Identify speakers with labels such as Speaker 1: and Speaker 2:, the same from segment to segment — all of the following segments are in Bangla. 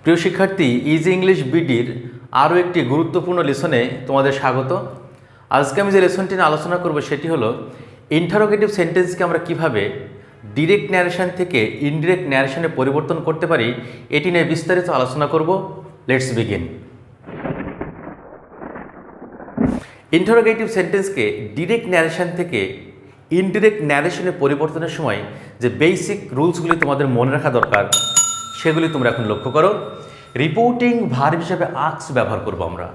Speaker 1: প্রিয় শিক্ষার্থী, ইজি ইংলিশ বিডির আরও একটি গুরুত্বপূর্ণ লেসনে তোমাদের স্বাগত। আজকে আমি যে লেসনটি নিয়ে আলোচনা করব সেটি হলো ইন্টারোগেটিভ সেন্টেন্সকে আমরা কিভাবে ডিরেক্ট ন্যারেশন থেকে ইনডিরেক্ট ন্যারেশনে পরিবর্তন করতে পারি, এটি নিয়ে বিস্তারিত আলোচনা করব। Let's begin. ইন্টারোগেটিভ সেন্টেন্সকে ডিরেক্ট ন্যারেশন থেকে ইনডিরেক্ট ন্যারেশনে পরিবর্তনের সময় যে বেসিক রুলসগুলি তোমাদের মনে রাখা দরকার সেগুলি তোমরা এখন লক্ষ্য করো। রিপোর্টিং ভার্ব হিসেবে আস্ক ব্যবহার করব আমরা।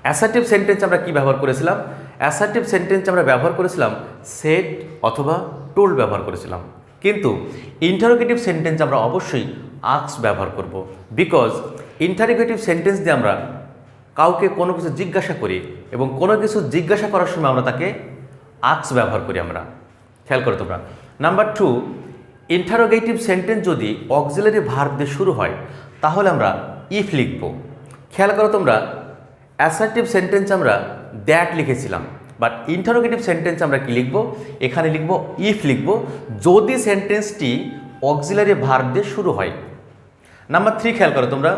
Speaker 1: অ্যাসার্টিভ সেন্টেন্স আমরা কি ব্যবহার করেছিলাম? অ্যাসার্টিভ সেন্টেন্স আমরা ব্যবহার করেছিলাম সেড অথবা টোল্ড ব্যবহার করেছিলাম, কিন্তু ইন্টারোগেটিভ সেন্টেন্স আমরা অবশ্যই আস্ক ব্যবহার করব। বিকজ ইন্টারোগেটিভ সেন্টেন্স দিয়ে আমরা কাউকে কোনো কিছু জিজ্ঞাসা করি এবং কোনো কিছু জিজ্ঞাসা করার সময় আমরা তাকে আস্ক ব্যবহার করি আমরা। খেয়াল করো তোমরা। নাম্বার 2, ইন্টারোগেটিভ সেন্টেন্স যদি অক্সিলারি ভার্ব দিয়ে শুরু হয় তাহলে আমরা ইফ লিখব। খেয়াল করো তোমরা, অ্যাসার্টিভ সেন্টেন্স আমরা দ্যাট লিখেছিলাম, বাট ইন্টারোগেটিভ সেন্টেন্স আমরা কি লিখব? এখানে লিখব ইফ লিখব, যদি সেন্টেন্সটি অক্সিলারি ভার্ব দিয়ে শুরু হয়। নাম্বার 3, খেয়াল করো তোমরা,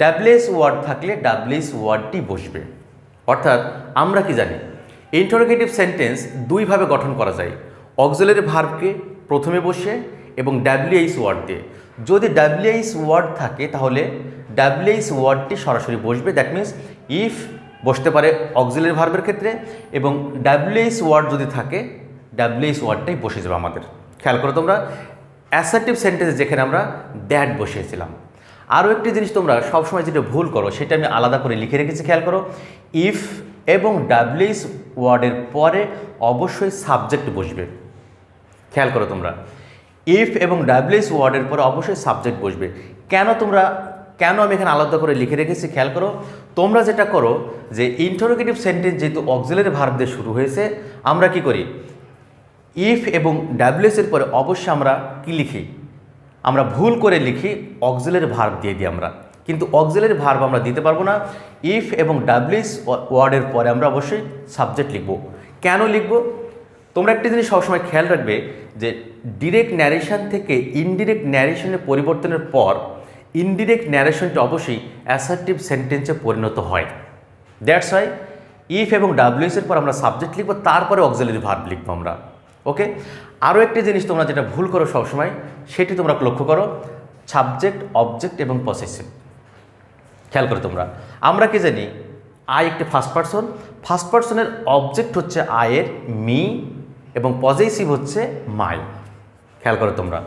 Speaker 1: ডাব্লিউএস ওয়ার্ড থাকলে ডাব্লিউএস ওয়ার্ডটি বসবে। অর্থাৎ আমরা কি জানি, ইন্টারোগেটিভ সেন্টেন্স দুইভাবে গঠন করা যায়, অক্সিলারি ভার্বকে প্রথমে বসে এবং ডাব্লিউএইচ ওয়ার্ড দিয়ে। যদি ডাব্লিউএইচ ওয়ার্ড থাকে তাহলে ডাব্লিউএইচ ওয়ার্ডটি সরাসরি বসবে। দ্যাট মিন্স ইফ বসতে পারে অক্সিলারি ভার্বের ক্ষেত্রে, এবং ডাব্লিউএইচ ওয়ার্ড যদি থাকে ডাব্লিউএইচ ওয়ার্ডটাই বসে যাবে আমাদের। খেয়াল করো তোমরা, অ্যাসার্টিভ সেন্টেন্স যেখানে আমরা দ্যাট বসিয়েছিলাম। আরও একটি জিনিস তোমরা সবসময় যেটা ভুল করো সেটা আমি আলাদা করে লিখে রেখেছি। খেয়াল করো, ইফ এবং ডাব্লিউএইচ ওয়ার্ডের পরে অবশ্যই সাবজেক্ট বসবে। খেয়াল করো তোমরা, ইফ এবং ডাব্লিউএইচ ওয়ার্ডের পরে অবশ্যই সাবজেক্ট বসবে। কেন আমি এখানে আলাদা করে লিখে রেখেছি? খেয়াল করো, তোমরা যেটা করো যে ইন্টারোগেটিভ সেন্টেন্স যেহেতু অক্সিলারি ভার্ব দিয়ে শুরু হয়েছে, আমরা কি করি, ইফ এবং ডাব্লিউএইচ এর পরে অবশ্যই আমরা কি লিখি, আমরা ভুল করে লিখি অক্সিলারি ভার্ব দিয়ে দিই আমরা, কিন্তু অক্সিলারি ভার্ব আমরা দিতে পারবো না। ইফ এবং ডাব্লিউএইচ ওয়ার্ডের পরে আমরা অবশ্যই সাবজেক্ট লিখব। কেন লিখব? তোমরা একটা জিনিস সবসময় খেয়াল রাখবে যে ডিরেক্ট ন্যারেশন থেকে ইনডিরেক্ট ন্যারেশনে পরিবর্তনের পর ইনডিরেক্ট ন্যারেশনটা অবশ্যই অ্যাসার্টিভ সেন্টেন্সে পরিণত হয়। দ্যাটস ওয়াই ইফ এবং ডাব্লিউএস এর পর আমরা সাবজেক্ট লিখব, তারপরে অক্সিলারি ভার্ব লিখব আমরা। ওকে। আরও একটি জিনিস তোমরা যেটা ভুল করো সবসময় সেটি তোমরা লক্ষ্য করো, সাবজেক্ট, অবজেক্ট এবং পসেসিভ। খেয়াল করো তোমরা, আমরা কি জানি আই একটি ফার্স্ট পারসন, ফার্স্ট পারসনের অবজেক্ট হচ্ছে আয়ের মি এবং পজেসিভ হচ্ছে মাই। খেয়াল করো তোমরা,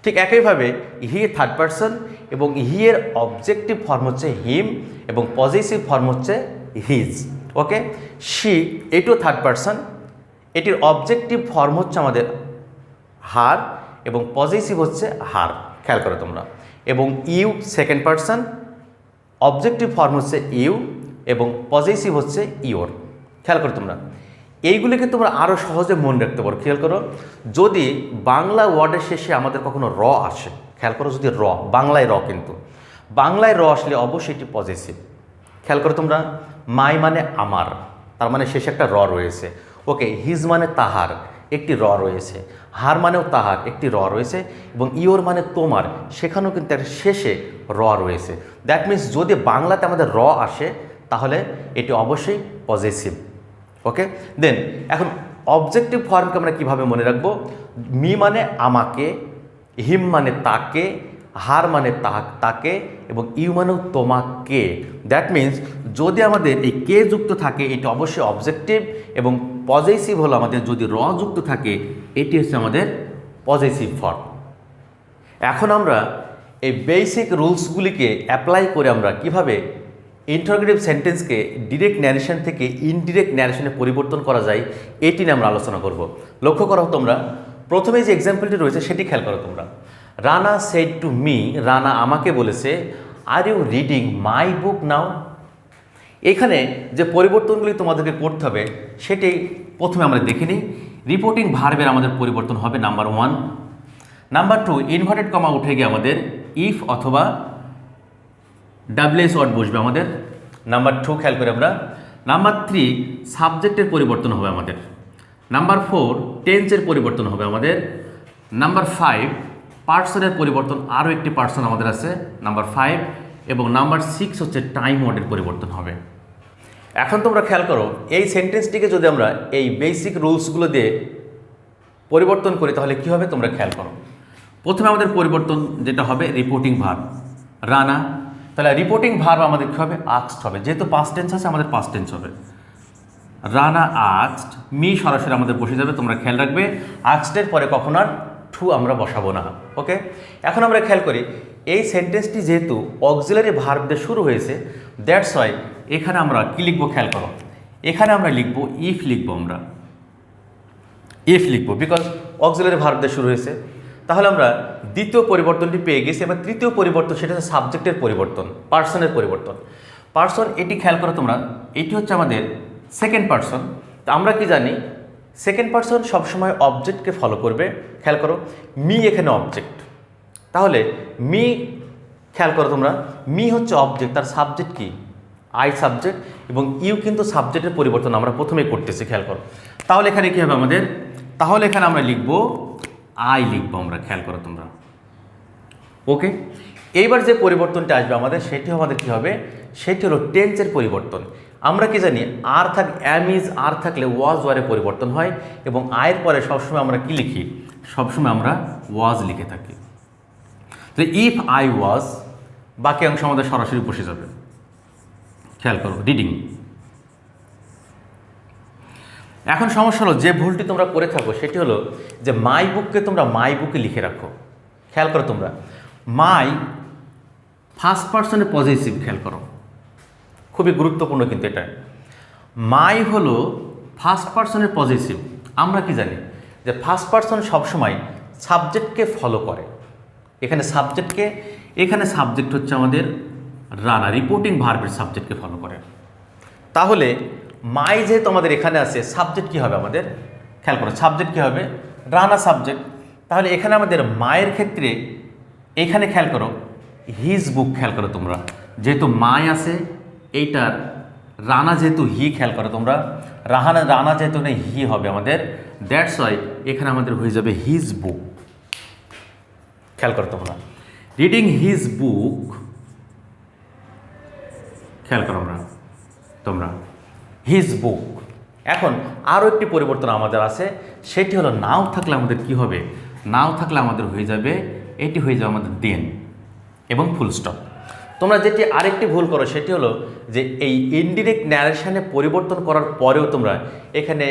Speaker 1: ঠিক একইভাবে হি থার্ড পারসন এবং হি এর অবজেক্টিভ ফর্ম হচ্ছে হিম এবং পজেসিভ ফর্ম হচ্ছে হিজ। ওকে। শি এটিও থার্ড পারসন, এটির অবজেক্টিভ ফর্ম হচ্ছে আমাদের হার এবং পজেসিভ হচ্ছে হার। খেয়াল করো তোমরা, এবং you second person, objective form হচ্ছে ইউ এবং পজেসিভ হচ্ছে ইওর। খেয়াল করো তোমরা, এইগুলিকে তোমরা আরও সহজে মনে রাখতে পারো। খেয়াল করো, যদি বাংলা ওয়ার্ডের শেষে আমাদের কখনো র আসে, খেয়াল করো, যদি র, বাংলায় র, কিন্তু বাংলায় র আসলে অবশ্যই এটি পজেসিভ। খেয়াল করো তোমরা, মাই মানে আমার, তার মানে শেষে একটা র রয়েছে। ওকে। হিজ মানে তাহার, একটি র রয়েছে। হার মানেও তাহার, একটি র রয়েছে। এবং ইওর মানে তোমার, সেখানেও কিন্তু একটা শেষে র রয়েছে। দ্যাট মিন্স যদি বাংলাতে আমাদের র আসে তাহলে এটি অবশ্যই পজেসিভ। ওকে। দেন এখন অবজেক্টিভ ফর্মকে আমরা কীভাবে মনে রাখবো? মি মানে আমাকে, হিম মানে তাকে, হার মানে তাকে এবং ইউ মানেও তোমাকে। দ্যাট মিন্স যদি আমাদের এই কে যুক্ত থাকে এটি অবশ্যই অবজেক্টিভ, এবং পজেসিভ হলো আমাদের যদি র যুক্ত থাকে এটি হচ্ছে আমাদের পজেসিভ ফর্ম। এখন আমরা এই বেসিক রুলসগুলিকে অ্যাপ্লাই করে আমরা কিভাবে ইন্টারোগেটিভ সেন্টেন্সকে ডিরেক্ট ন্যারেশন থেকে ইনডিরেক্ট ন্যারেশনে পরিবর্তন করা যায় এটি নিয়ে আমরা আলোচনা করব। লক্ষ্য করো তোমরা, প্রথমে যে এক্সাম্পলটি রয়েছে সেটি খেয়াল করো তোমরা। Rana shed to me, Rana আমাকে বলেছে, আর ইউ রিডিং মাই বুক নাও। এখানে যে পরিবর্তনগুলি তোমাদেরকে করতে হবে সেটি প্রথমে আমরা দেখে নিই। রিপোর্টিং ভার্বের আমাদের পরিবর্তন হবে নাম্বার 1। নাম্বার 2, ইনভার্টেড কমা উঠে গিয়ে আমাদের ইফ অথবা ডাব্লিউএস ওয়ার্ড বসবে আমাদের। নাম্বার 2 খেয়াল করে আমরা। নাম্বার 3, সাবজেক্টের পরিবর্তন হবে আমাদের। নাম্বার 4, টেন্সের পরিবর্তন হবে আমাদের। নাম্বার 5, পার্সনের পরিবর্তন আরও একটি পার্সন আমাদের আছে নাম্বার 5, এবং নাম্বার 6 হচ্ছে টাইম ওয়ার্ডের পরিবর্তন হবে। এখন তোমরা খেয়াল করো, এই সেন্টেন্সটিকে যদি আমরা এই বেসিক রুলসগুলো দিয়ে পরিবর্তন করি তাহলে কী হবে তোমরা খেয়াল করো। প্রথমে আমাদের পরিবর্তন যেটা হবে রিপোর্টিং ভার্ব রানা, তাহলে রিপোর্টিং ভার্ব আমাদের কী হবে আক্সড হবে, যেহেতু পাস্ট টেন্স আছে আমাদের পাস্ট টেন্স হবে। রানা আক্সড, মি সরাসরি আমাদের বসে যাবে, তোমরা খেয়াল রাখবে আক্সডের পরে কখনো আর টু আমরা বসাবো না। ওকে, এখন আমরা খেয়াল করি এই সেন্টেন্সটি যেহেতু অক্সিলারি ভার্ব দিয়ে শুরু হয়েছে, দ্যাটস ওয়াই এখানে আমরা কী লিখবো খেয়াল করো, এখানে আমরা লিখবো ইফ লিখবো, আমরা ইফ লিখবো বিকজ অক্সিলারি ভার্ব দিয়ে শুরু হয়েছে। তাহলে আমরা দ্বিতীয় পরিবর্তনটি পেয়ে গেছি। এবার তৃতীয় পরিবর্তন সেটা হচ্ছে সাবজেক্টের পরিবর্তন, পার্সনের পরিবর্তন। পার্সন এটি খেয়াল করো তোমরা, এটি হচ্ছে আমাদের সেকেন্ড পার্সন। তো আমরা কি জানি সেকেন্ড পার্সন সবসময় অবজেক্টকে ফলো করবে। খেয়াল করো মি এখানে অবজেক্ট, তাহলে মি খেয়াল করো তোমরা, মি হচ্ছে অবজেক্ট, তার সাবজেক্ট কি আই সাবজেক্ট, এবং ইউ কিন্তু সাবজেক্টের পরিবর্তন আমরা প্রথমেই করতেছি। খেয়াল করো তাহলে এখানে কী হবে আমাদের, তাহলে এখানে আমরা লিখবো আই লিখবো আমরা, খেয়াল করো তোমরা। ওকে, এইবার যে পরিবর্তনটা আসবে আমাদের সেটি আমাদের কী হবে, সেটি হলো টেন্সের পরিবর্তন। আমরা কি জানি আর অ্যাম ইজ আর থাকলে ওয়াজ ওয়ারে পরিবর্তন হয়, এবং আয়ের পরে সবসময় আমরা কি লিখি, সবসময় আমরা ওয়াজ লিখে থাকি। তো ইফ আই ওয়াজ, বাকি অংশ আমাদের সরাসরি বসে যাবে। খেয়াল করো রিডিং। এখন সমস্যা হলো যে ভুলটি তোমরা করে থাকো সেটি হলো যে মাই বুককে তোমরা মাই বুকে লিখে রাখো। খেয়াল করো তোমরা, মাই ফার্স্ট পার্সনে পজিটিভ, খেয়াল করো খুবই গুরুত্বপূর্ণ কিন্তু এটা। মাই হলো ফার্স্ট পার্সনের পজিটিভ। আমরা কি জানি যে ফার্স্ট পার্সন সবসময় সাবজেক্টকে ফলো করে। এখানে সাবজেক্টকে, এখানে সাবজেক্ট হচ্ছে আমাদের রানা, রিপোর্টিং ভার্বের সাবজেক্টকে ফলো করে। তাহলে মাই যেহেতু আমাদের এখানে আছে, সাবজেক্ট কী হবে আমাদের, খেয়াল করো সাবজেক্ট কী হবে রানা সাবজেক্ট। তাহলে এখানে আমাদের মায়ের ক্ষেত্রে এখানে খেয়াল করো হিজ বুক, খেয়াল করো তোমরা, যেহেতু মাই আছে এইটার রানা যেহেতু হি, খেয়াল করো তোমরা রানা যেহেতু নেই হি হবে আমাদের, দ্যাটস ওয়াই এখানে আমাদের হয়ে যাবে হিজ বুক। খেয়াল করো তোমরা রিডিং হিজ বুক, খেয়াল করো তোমরা হিজ বুক। এখন আরও একটি পরিবর্তন আমাদের আছে, সেটি হলো নাও থাকলে আমাদের কি হবে, নাও থাকলে আমাদের হয়ে যাবে, এটি হয়ে যাবে আমাদের দেন এবং ফুল স্টপ। তোমরা যেটি আরেকটি ভুল করো সেটি হলো যে এই ইনডিরেক্ট ন্যারেশনে পরিবর্তন করার পরেও তোমরা এখানে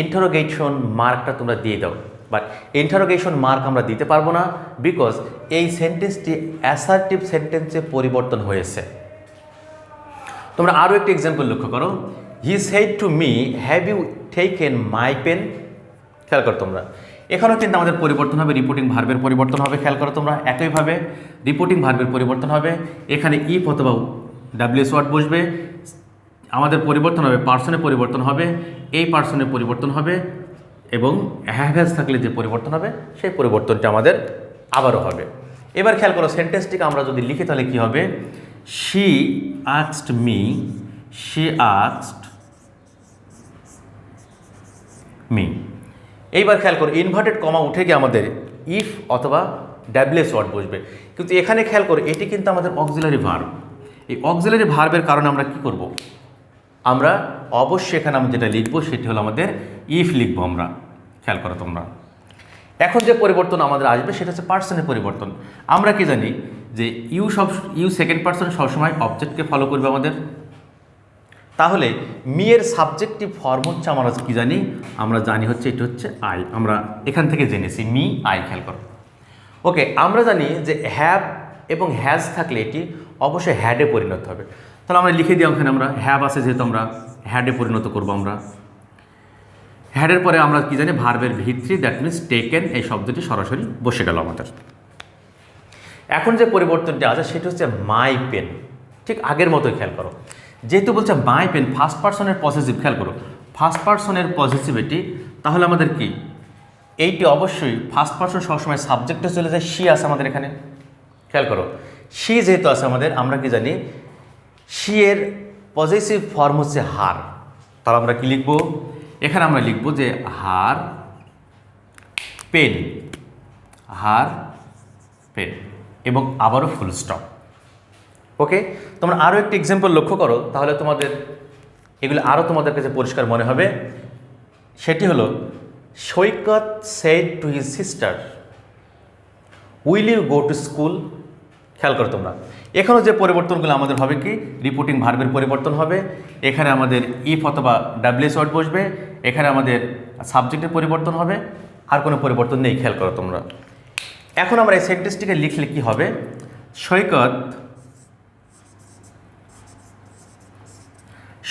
Speaker 1: ইন্টারোগেশন মার্কটা তোমরা দিয়ে দাও, বাট ইন্টারোগেশন মার্ক আমরা দিতে পারবো না, বিকজ এই সেন্টেন্সটি অ্যাসার্টিভ সেন্টেন্সে পরিবর্তন হয়েছে। তোমরা আরও একটি এক্সাম্পল লক্ষ্য করো, he said to me have you taken my pen. খেয়াল করো তোমরা এখানেও কিন্তু আমাদের পরিবর্তন হবে, রিপোর্টিং ভার্বের পরিবর্তন হবে। খেয়াল করো তোমরা একইভাবে রিপোর্টিং ভার্বের পরিবর্তন হবে, এখানে ইফ অথবা ডাব্লিউএস ওয়ার্ড বসবে, আমাদের পরিবর্তন হবে, পার্সনের পরিবর্তন হবে, এই পার্সনের পরিবর্তন হবে, এবং হ্যাভ থাকলে যে পরিবর্তন হবে সেই পরিবর্তনটা আমাদের আবারও হবে। এবার খেয়াল করো সেন্টেন্সটিকে আমরা যদি লিখি তাহলে কী হবে, she asked me, she asked me. এইবার খেয়াল করো ইনভার্টেড কমা উঠে গিয়ে আমাদের ইফ অথবা ডাব্লিউএস ওয়ার্ড বসবে, কিন্তু এখানে খেয়াল করো এটি কিন্তু আমাদের অক্সিলারি ভার্ব। এই অক্সিলারি ভার্বের কারণে আমরা কি করব, আমরা অবশ্যই এখানে আমরা যেটা লিখবো সেটি হলো আমাদের ইফ লিখবো আমরা। খেয়াল করো তোমরা এখন যে পরিবর্তন আমাদের আসবে সেটা হচ্ছে পার্সনের পরিবর্তন। আমরা কি জানি যে ইউ সেকেন্ড পার্সন সবসময় অবজেক্টকে ফলো করবে আমাদের। তাহলে মি এর সাবজেক্টিভ ফর্ম হচ্ছে আমরা কি জানি, আমরা জানি হচ্ছে এটি হচ্ছে আই, আমরা এখান থেকে জেনেছি মি আই। খেয়াল করো ওকে, আমরা জানি যে হ্যাভ এবং হ্যাজ থাকলে এটি অবশ্যই হ্যাডে পরিণত হবে। তাহলে আমরা লিখে দিই ওখানে আমরা হ্যাভ আছে যেহেতু আমরা হ্যাডে পরিণত করবো। আমরা হ্যাডের পরে আমরা কি জানি ভার্বের ভিত্তি, দ্যাট মিনস টেকেন, এই শব্দটি সরাসরি বসে গেল আমাদের। এখন যে পরিবর্তনটি আছে সেটি হচ্ছে মাই পেন, ঠিক আগের মতোই। খেয়াল করো যেহেতু বলছে মাই পেন ফার্স্ট পার্সনের পজিটিভ, খেয়াল করো ফার্স্ট পার্সনের পজিটিভিটি, তাহলে আমাদের কি এইটি অবশ্যই ফার্স্ট পার্সন সবসময় সাবজেক্টে চলে যায়, শি আছে আমাদের এখানে। খেয়াল করো শি যেহেতু আছে আমাদের, আমরা কি জানি শি এর পজিটিভ ফর্ম হচ্ছে হার। তাহলে আমরা কি লিখব, এখানে আমরা লিখব যে হার পেন, হার পেন এবং আবারও ফুল স্টপ। ওকে, তোমরা আরও একটি এক্সাম্পল লক্ষ্য করো, তাহলে তোমাদের এগুলো আরও তোমাদের কাছে পরিষ্কার মনে হবে। সেটি হলো Saikat said to his sister, will you go to school. খেয়াল করো তোমরা, এখানেও যে পরিবর্তনগুলো আমাদের হবে কি, রিপোর্টিং ভার্বের পরিবর্তন হবে। এখানে আমাদের ইফ অথবা ডাব্লিউএস ওয়ার্ড বসবে, এখানে আমাদের সাবজেক্টের পরিবর্তন হবে, আর কোনো পরিবর্তন নেই। খেয়াল করো তোমরা। এখন আমরা এই সেন্টেন্সটিকে লিখলে কি হবে,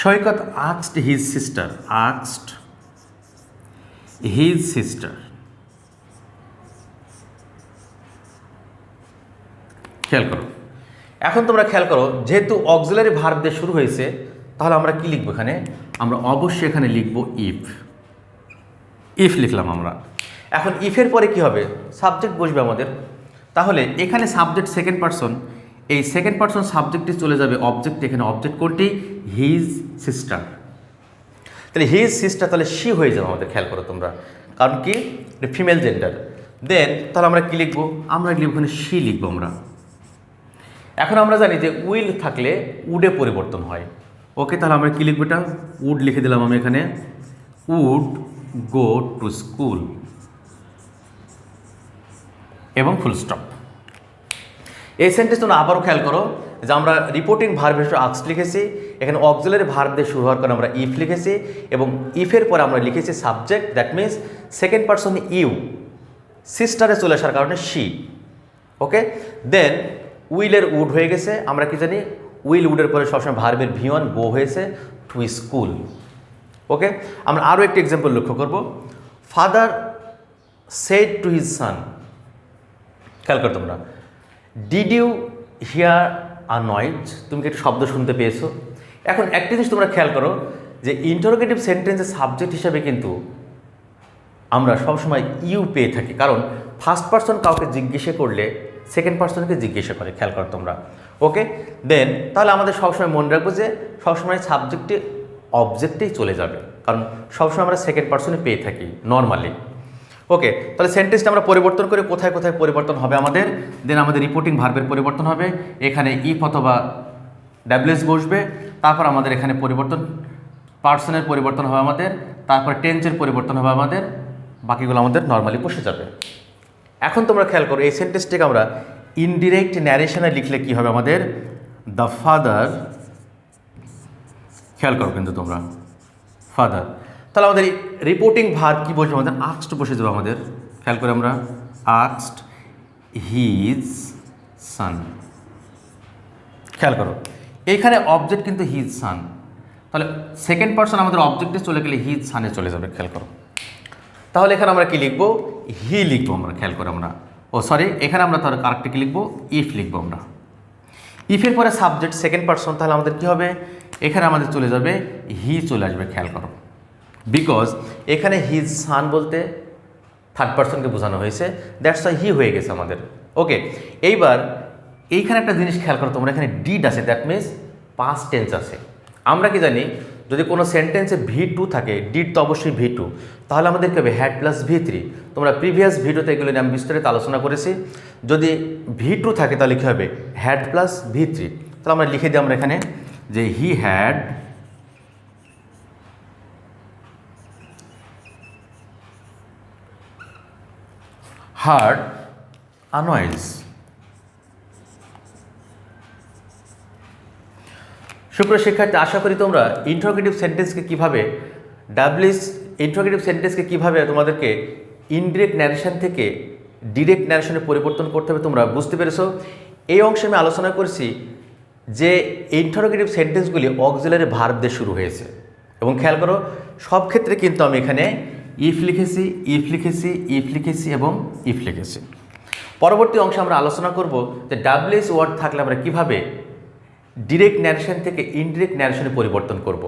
Speaker 1: সৈকত আস্কড হিজ সিস্টার, খেয়াল করো। এখন তোমরা খেয়াল করো, যেহেতু অক্সিলারি ভার্ব দিয়ে শুরু হয়েছে, তাহলে আমরা কি লিখবো এখানে, আমরা অবশ্যই এখানে লিখবো ইফ লিখলাম আমরা। এখন ইফের পরে কি হবে, সাবজেক্ট বসবে আমাদের। তাহলে এখানে সাবজেক্ট সেকেন্ড পারসন, এই সেকেন্ড পারসন সাবজেক্টটি চলে যাবে অবজেক্ট, এখানে অবজেক্ট কোনটি, হিজ সিস্টার। তাহলে হিজ সিস্টার, তাহলে শি হয়ে যাবে আমাদের। খেয়াল করো তোমরা, কারণ কি ফিমেল জেন্ডার। দেন তাহলে আমরা কি লিখবো, আমরা লিখবো এখানে শি লিখবো আমরা। এখন আমরা জানি যে উইল থাকলে উডে পরিবর্তন হয়। ওকে, তাহলে আমরা কি লিখবো, এটা উড লিখে দিলাম আমি এখানে, উড গো টু স্কুল এবং ফুল স্টপ। এই সেন্টেন্স তোমরা আবারও খেয়াল করো যে আমরা রিপোর্টিং ভার্ব হিসেবে আস্কড লিখেছি, এখানে অক্সিলারি ভার্ব দিয়ে শুরু হওয়ার কারণে আমরা ইফ লিখেছি, এবং ইফের পরে আমরা লিখেছি subject, that means second person you, সিস্টারে চলে আসার কারণে শি। ওকে, দেন উইলের উড হয়ে গেছে, আমরা কি জানি উইল উডের পরে সবসময় ভার্বের ভিওয়ান গো হয়েছে টু স্কুল। ওকে, আমরা আরও একটি এক্সাম্পল লক্ষ্য করব, father said to his son. খেয়াল করো তোমরা, did you hear a noise, তুমি কি একটু শব্দ শুনতে পেয়েছো। এখন একটা জিনিস তোমরা খেয়াল করো যে ইন্টারোগেটিভ সেন্টেন্সের সাবজেক্ট হিসাবে কিন্তু আমরা সবসময় ইউ পেয়ে থাকি, কারণ ফার্স্ট পারসন কাউকে জিজ্ঞাসা করলে সেকেন্ড পারসনকে জিজ্ঞাসা করে। খেয়াল করো তোমরা। ওকে, দেন তাহলে আমাদের সবসময় মনে রাখবো যে সবসময় সাবজেক্টে অবজেক্টেই চলে যাবে, কারণ সবসময় আমরা সেকেন্ড পারসনে পেয়ে থাকি নর্মালি। ওকে, তাহলে সেন্টেন্সটা আমরা পরিবর্তন করে কোথায় কোথায় পরিবর্তন হবে আমাদের, দেন আমাদের রিপোর্টিং ভার্বের পরিবর্তন হবে, এখানে ইফ অথবা ডাব্লিউএস বসবে, তারপর আমাদের এখানে পরিবর্তন পার্সনের পরিবর্তন হবে আমাদের, তারপর টেন্সের পরিবর্তন হবে আমাদের, বাকিগুলো আমাদের নর্মালি বসে যাবে। এখন তোমরা খেয়াল করো, এই সেন্টেন্সটিকে আমরা ইনডিরেক্ট ন্যারেশনে লিখলে কি হবে আমাদের, দ্য ফাদার, খেয়াল করো কিন্তু তোমরা, ফাদার। তাহলে আমাদের রিপোর্টিং ভার্ব কি বসবে আমাদের, আস্কড বসে যাবে আমাদের। খেয়াল করে আমরা আস্কড হিজ সান। খেয়াল করো এইখানে অবজেক্ট কিন্তু হিজ সান, তাহলে সেকেন্ড পারসন আমাদের অবজেক্টে চলে গেলে হিজ সানে চলে যাবে। খেয়াল করো, তাহলে এখানে আমরা কি লিখবো, হি লিখবো আমরা। খেয়াল করে আমরা, এখানে আমরা তাহলে কারেক্টে কি লিখবো, ইফ লিখবো আমরা। ইফের পরে সাবজেক্ট সেকেন্ড পারসন, তাহলে আমাদের কি হবে, এখানে আমাদের চলে যাবে হি চলে আসবে। খেয়াল করো, বিকজ এখানে হিজ সান বলতে থার্ড পারসনকে বোঝানো হয়েছে, দ্যাটস ওয়াই হি হয়ে গেছে আমাদের। ওকে, এইবার এইখানে একটা জিনিস খেয়াল করো তোমরা, এখানে ডিড আছে, দ্যাট মিনস পাস্ট টেন্স আছে। আমরা কি জানি, যদি কোনো সেন্টেন্সে V2 থাকে, ডিড তো অবশ্যই V2, তাহলে আমাদের কি হবে, হ্যাড প্লাস V3। তোমরা প্রিভিয়াস ভিডিওতে এগুলো নিয়ে আমি বিস্তারিত আলোচনা করেছি। যদি V2 থাকে তাহলে কী হবে, হ্যাড প্লাস V3। তাহলে আমরা লিখে দিই আমরা এখানে যে he had hard a noise. সুপ্রিয় শিক্ষার্থী, আশা করি তোমরা ইন্টারোগেটিভ সেন্টেন্সকে কীভাবে ইন্টারোগেটিভ সেন্টেন্সকে কীভাবে তোমাদেরকে ইনডিরেক্ট ন্যারেশন থেকে ডিরেক্ট ন্যারেশনে পরিবর্তন করতে হবে তোমরা বুঝতে পেরেছো। এই অংশে আমি আলোচনা করছি যে ইন্টারোগেটিভ সেন্টেন্সগুলি অক্সিলারি ভার্ব দিয়ে শুরু হয়েছে, এবং খেয়াল করো সব ক্ষেত্রে কিন্তু আমি এখানে ইফ লিখেছি, ইফ লিখেছি, ইফ লিখেছি এবং ইফ লিখেছি। পরবর্তী অংশে আমরা আলোচনা করব যে ডাব্লিউএস ওয়ার্ড থাকলে আমরা কীভাবে ডিরেক্ট ন্যারেশন থেকে ইনডিরেক্ট ন্যারেশনে পরিবর্তন করব।